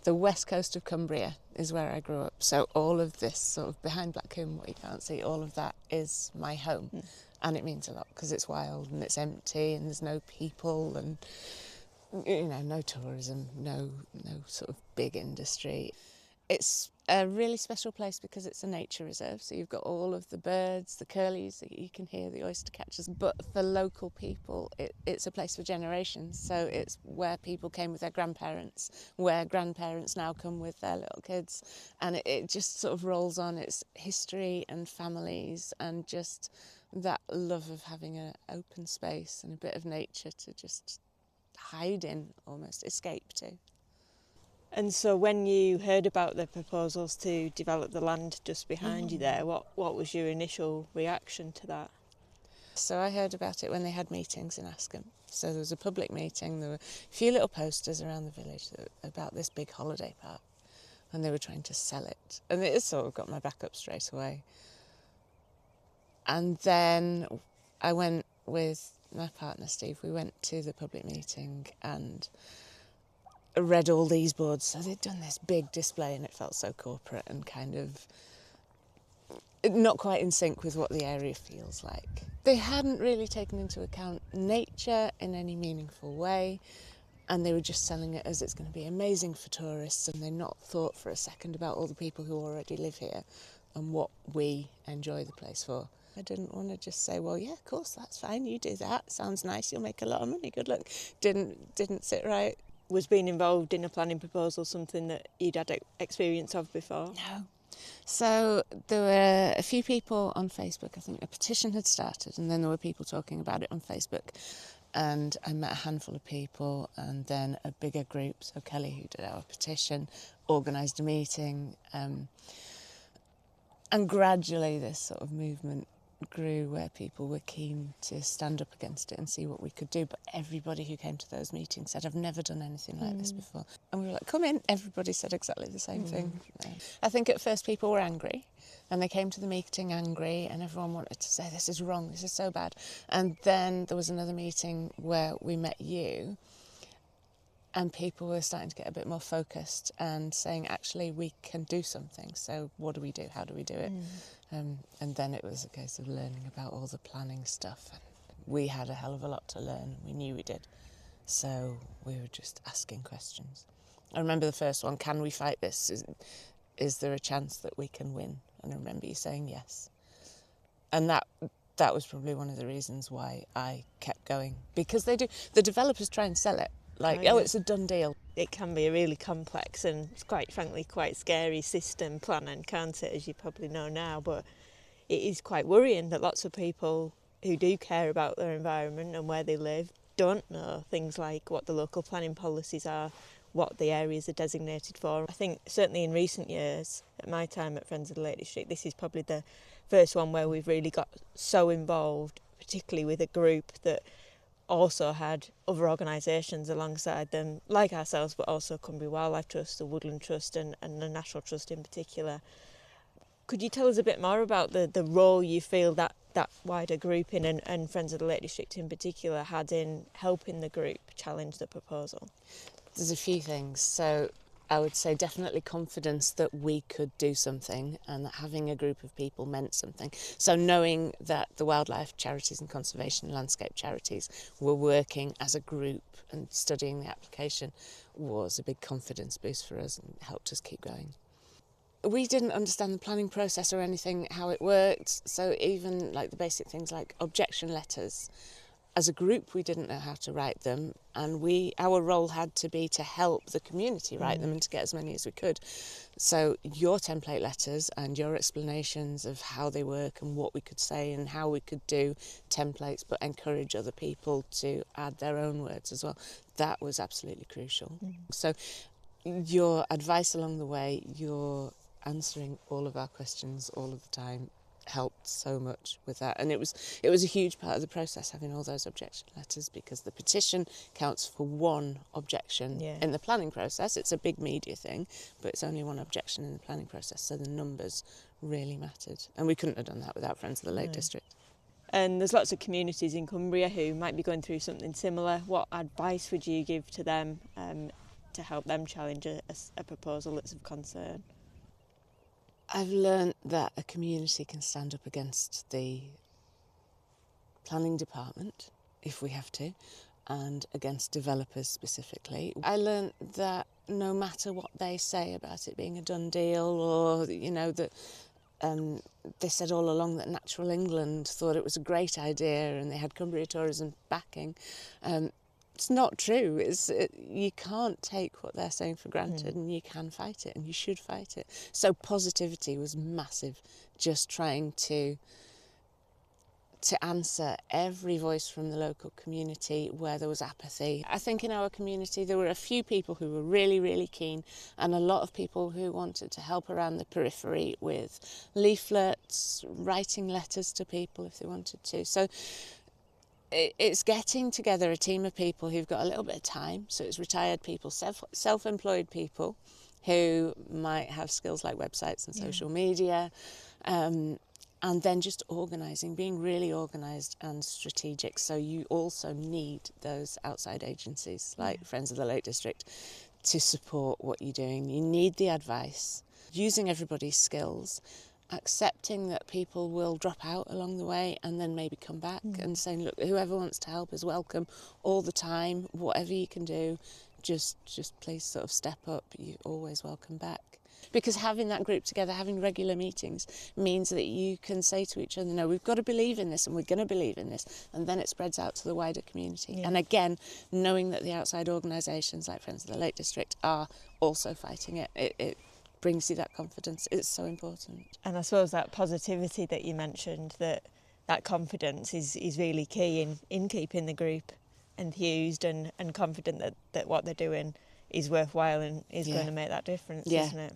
The west coast of Cumbria is where I grew up. So all of this sort of behind Black Combe, what you can't see, all of that is my home. And it means a lot because it's wild and it's empty and there's no people and, you know, no tourism, no sort of big industry. It's a really special place because it's a nature reserve, so you've got all of the birds, the curlews that you can hear, the oyster catchers, but for local people it's a place for generations, so it's where people came with their grandparents, where grandparents now come with their little kids, and it just sort of rolls on. It's history and families and just that love of having an open space and a bit of nature to just hide in, almost escape to. And so when you heard about the proposals to develop the land just behind you there, what was your initial reaction to that? So I heard about it when they had meetings in Askham. So there was a public meeting, there were a few little posters around the village about this big holiday park, and they were trying to sell it. And it sort of got my back up straight away. And then I went with my partner Steve, we went to the public meeting and read all these boards. So they'd done this big display and it felt so corporate and kind of not quite in sync with what the area feels like. They hadn't really taken into account nature in any meaningful way, and they were just selling it as it's going to be amazing for tourists, and they not thought for a second about all the people who already live here and what we enjoy the place for. I didn't want to just say, well, yeah, of course, that's fine, you do that, sounds nice, you'll make a lot of money, good luck. Didn't sit right. Was being involved in a planning proposal something that you'd had experience of before? No. So there were a few people on Facebook. I think a petition had started, and then there were people talking about it on Facebook. And I met a handful of people, and then a bigger group. So Kelly, who did our petition, organised a meeting. And gradually this sort of movement grew where people were keen to stand up against it and see what we could do. But everybody who came to those meetings said, I've never done anything like this before. And we were like, come in. Everybody said exactly the same thing. I think at first people were angry, and they came to the meeting angry, and everyone wanted to say, this is wrong, this is so bad. And then there was another meeting where we met you, and people were starting to get a bit more focused and saying, actually, we can do something. So what do we do? How do we do it? And then it was a case of learning about all the planning stuff. And we had a hell of a lot to learn. We knew we did. So we were just asking questions. I remember the first one, can we fight this? Is there a chance that we can win? And I remember you saying yes. And that was probably one of the reasons why I kept going. Because they do. The developers try and sell it. Like, oh, it's a done deal. It can be a really complex and, quite frankly, quite scary system planning, can't it, as you probably know now. But it is quite worrying that lots of people who do care about their environment and where they live don't know things like what the local planning policies are, what the areas are designated for. I think certainly in recent years, at my time at Friends of the Lake District, this is probably the first one where we've really got so involved, particularly with a group that also had other organisations alongside them, like ourselves, but also Cumbria Wildlife Trust, the Woodland Trust and the National Trust in particular. Could you tell us a bit more about the role you feel that wider grouping and Friends of the Lake District in particular had in helping the group challenge the proposal? There's a few things. So I would say definitely confidence that we could do something and that having a group of people meant something. So knowing that the wildlife charities and conservation landscape charities were working as a group and studying the application was a big confidence boost for us and helped us keep going. We didn't understand the planning process or anything, how it worked. So even like the basic things like objection letters, as a group, we didn't know how to write them, and our role had to be to help the community write them and to get as many as we could. So your template letters and your explanations of how they work and what we could say and how we could do templates, but encourage other people to add their own words as well, that was absolutely crucial. So your advice along the way, your answering all of our questions all of the time, helped so much with that. And it was a huge part of the process, having all those objection letters, because the petition counts for one objection in the planning process. It's a big media thing, but it's only one objection in the planning process, so the numbers really mattered. And we couldn't have done that without Friends of the Lake District. And there's lots of communities in Cumbria who might be going through something similar. What advice would you give to them to help them challenge a proposal that's of concern? I've learnt that a community can stand up against the planning department if we have to, and against developers specifically. I learnt that no matter what they say about it being a done deal, or that they said all along that Natural England thought it was a great idea and they had Cumbria Tourism backing. It's not true. You can't take what they're saying for granted, and you can fight it, and you should fight it. So positivity was massive, just trying to answer every voice from the local community where there was apathy. I think in our community there were a few people who were really, really keen, and a lot of people who wanted to help around the periphery with leaflets, writing letters to people if they wanted to. So it's getting together a team of people who've got a little bit of time. So it's retired people, self-employed people who might have skills like websites and social media, and then just organising, being really organised and strategic. So you also need those outside agencies like Friends of the Lake District to support what you're doing. You need the advice, using everybody's skills, accepting that people will drop out along the way and then maybe come back, and saying, look, whoever wants to help is welcome all the time. Whatever you can do, just please sort of step up. You're always welcome back. Because having that group together, having regular meetings, means that you can say to each other, no, we've got to believe in this, and we're going to believe in this, and then it spreads out to the wider community. Yeah. And again, knowing that the outside organisations like Friends of the Lake District are also fighting it, it brings you that confidence. It's so important. And I suppose that positivity that you mentioned, that confidence is really key in keeping the group enthused and confident that what they're doing is worthwhile and is going to make that difference, isn't it?